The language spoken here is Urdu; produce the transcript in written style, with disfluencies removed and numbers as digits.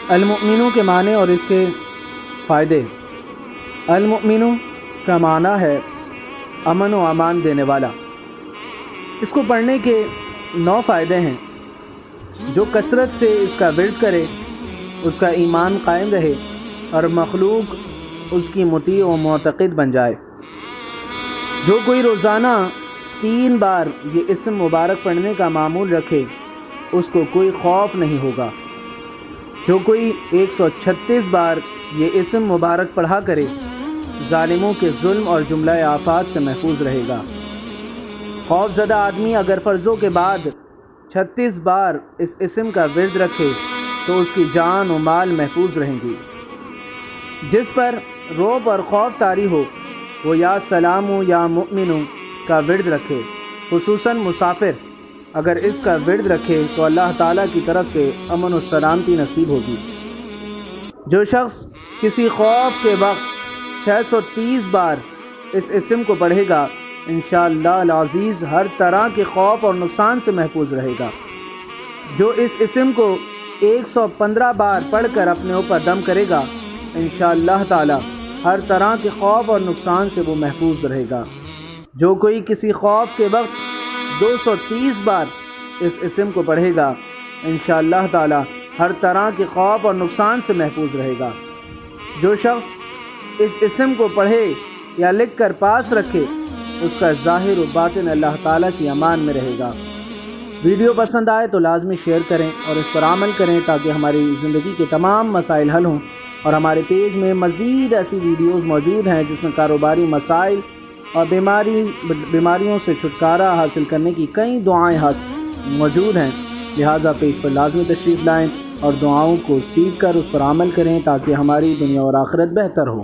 المؤمنو کے معنی اور اس کے فائدے۔ المؤمنو کا معنی ہے امن و امان دینے والا۔ اس کو پڑھنے کے 9 فائدے ہیں۔ جو کثرت سے اس کا ورد کرے اس کا ایمان قائم رہے اور مخلوق اس کی مطیع و معتقد بن جائے۔ جو کوئی روزانہ 3 بار یہ اسم مبارک پڑھنے کا معمول رکھے اس کو کوئی خوف نہیں ہوگا۔ جو کوئی 136 بار یہ اسم مبارک پڑھا کرے ظالموں کے ظلم اور جملہ آفات سے محفوظ رہے گا۔ خوف زدہ آدمی اگر فرضوں کے بعد 36 بار اس اسم کا ورد رکھے تو اس کی جان و مال محفوظ رہیں گی۔ جس پر رعب اور خوف طاری ہو وہ یا سلام یا مؤمن کا ورد رکھے، خصوصاً مسافر اگر اس کا ورد رکھے تو اللہ تعالیٰ کی طرف سے امن و سلامتی نصیب ہوگی۔ جو شخص کسی خوف کے وقت 630 بار اس اسم کو پڑھے گا انشاءاللہ العزیز ہر طرح کے خوف اور نقصان سے محفوظ رہے گا۔ جو اس اسم کو 115 بار پڑھ کر اپنے اوپر دم کرے گا انشاءاللہ تعالی ہر طرح کے خوف اور نقصان سے وہ محفوظ رہے گا۔ جو کوئی کسی خوف کے وقت 230 بار اس اسم کو پڑھے گا انشاءاللہ تعالی ہر طرح کے خوف اور نقصان سے محفوظ رہے گا۔ جو شخص اس اسم کو پڑھے یا لکھ کر پاس رکھے اس کا ظاہر و باطن اللہ تعالیٰ کی امان میں رہے گا۔ ویڈیو پسند آئے تو لازمی شیئر کریں اور اس پر عمل کریں تاکہ ہماری زندگی کے تمام مسائل حل ہوں، اور ہمارے پیج میں مزید ایسی ویڈیوز موجود ہیں جس میں کاروباری مسائل اور بیماریوں سے چھٹکارا حاصل کرنے کی کئی دعائیں موجود ہیں، لہٰذا پیج پر لازمی تشریف لائیں اور دعاؤں کو سیکھ کر اس پر عمل کریں تاکہ ہماری دنیا اور آخرت بہتر ہو۔